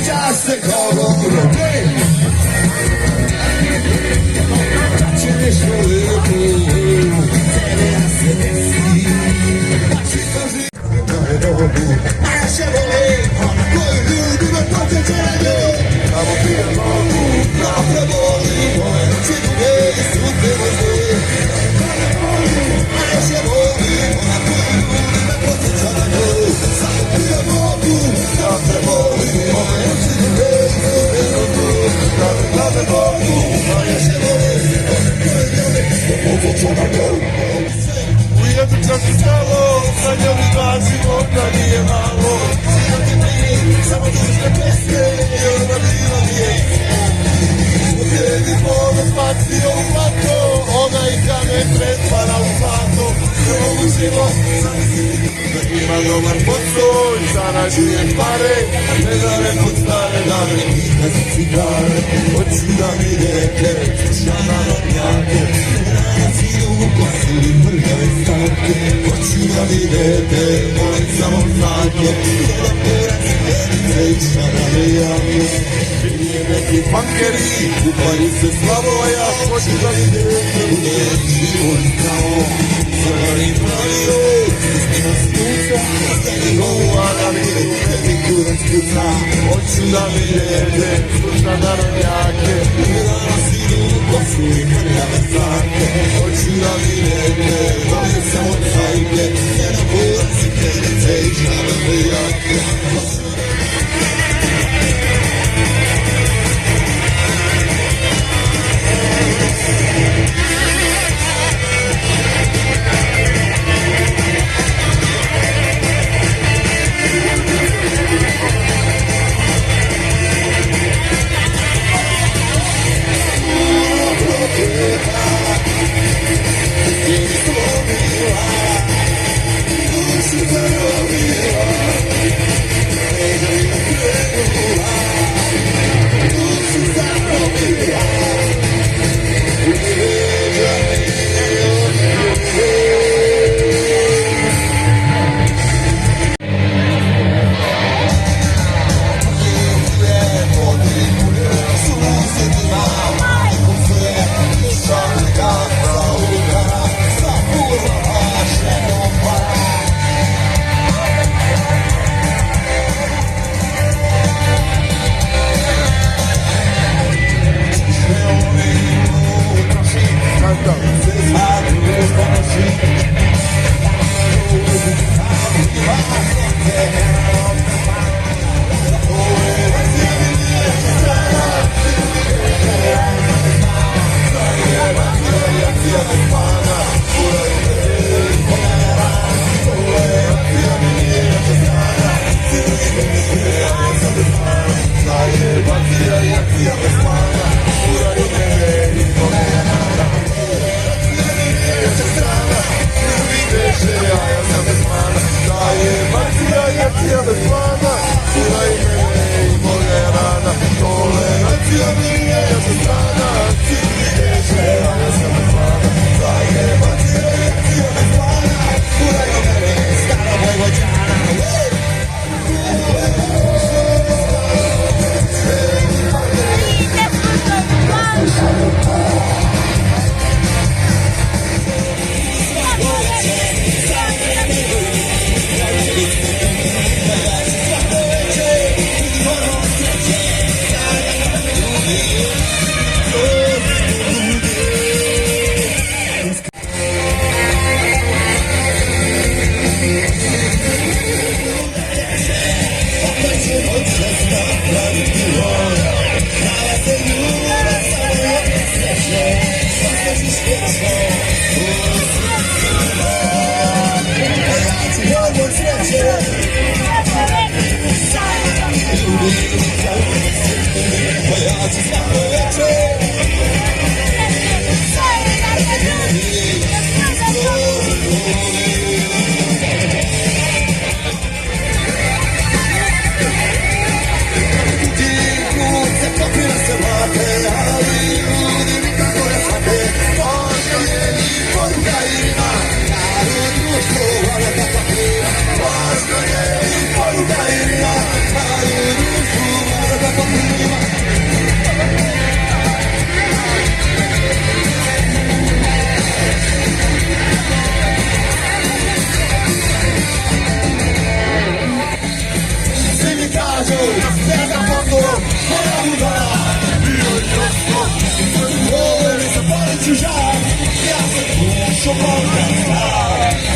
Just call on the day. Touching is for little. Dobar postoj, zarađujem pare, ne dare pod stare dane, nikad cigare, hoću da mi idete, slušam narodnjake, na zidu u glasu i mrgave stanke, hoću da mi idete, molim samo znake, jedan poraz jednice i šarane jake, nije neki pankeri, kupaju se slavoja, hoću da mi idete, u njen život kao, zagari pravio, hoću da mi idete, slušam narodnjake, danas idu u Bosnu i prljave zake, hoću da mi idete, volim samo cajke, jedan poraz i jednice i šarane jake.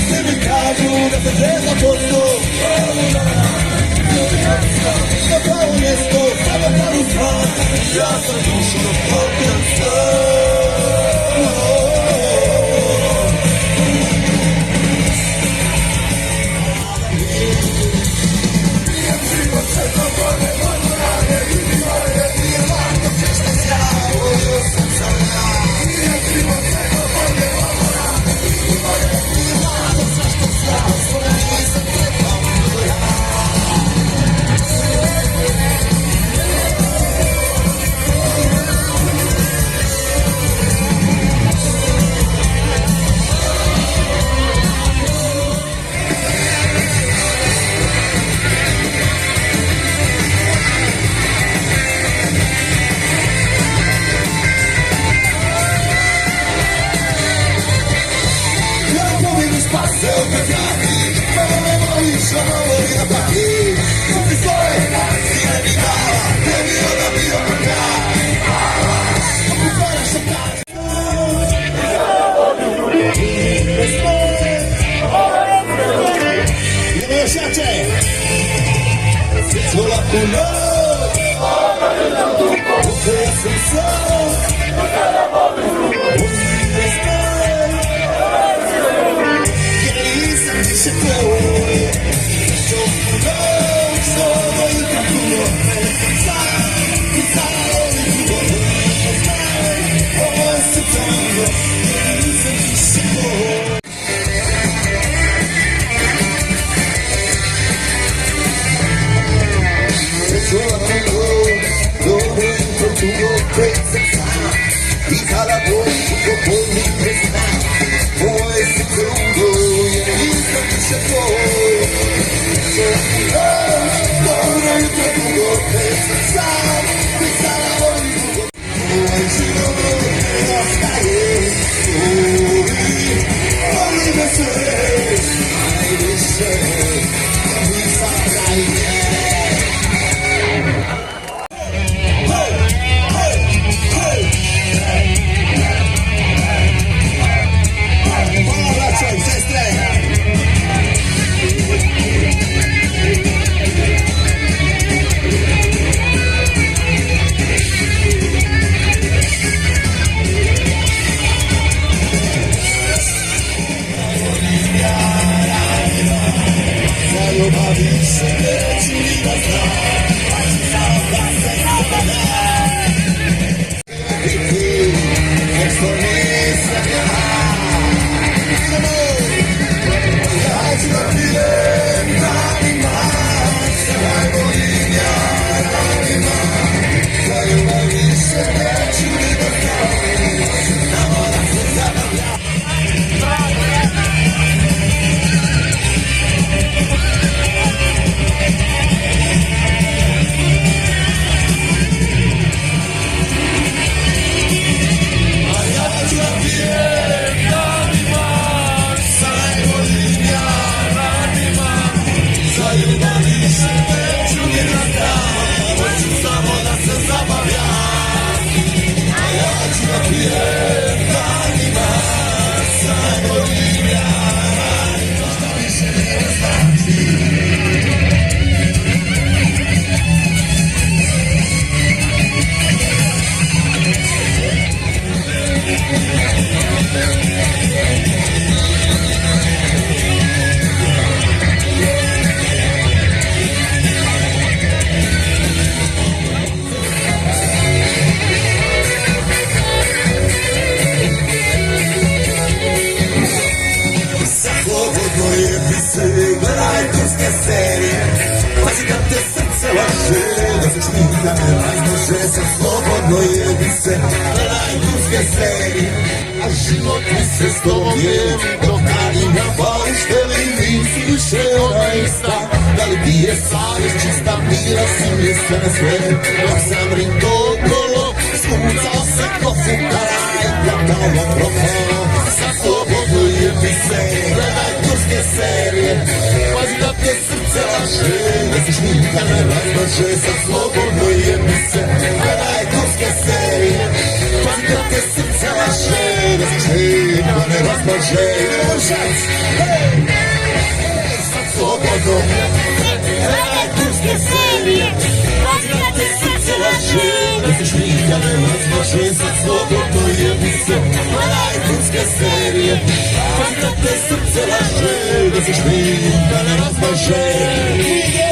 Svi mi kažu da se žena posto na pravo mjesto, samo pravu stvar. Ja sam dušo popijan Passei o pecado, mas não vou lixar, não vou ir pra aqui. Não se foi, se é vital, terminou da vida pra cá. Vamos para essa casa. E meu chat, sou lá por nós. Você é sensação. Że swobodno jebice Rajtówskie serie A životni se s tobom jem Dokali na fališ televiziju Še ona ista Da li ti je savjest čista Bila si mjesta na sve Dok sam rinto okolo Skucao se ko fukara I platao propao Sa slobodno jebice Rajtówskie serie Pazi da te srce laže Da se šminka ne razlaže Sa slobodno jebice Rajtówskie serie Pazi da te srce laže laže, da se šli, da ne razlaže. Sad slobodno, Gledaj turske serije, poznate srce laže. da se šli, da ne razlaže. Sad slobodno jebi se, gledaj turske serije. Poznate srce laže, da se šli, da ne razlaže.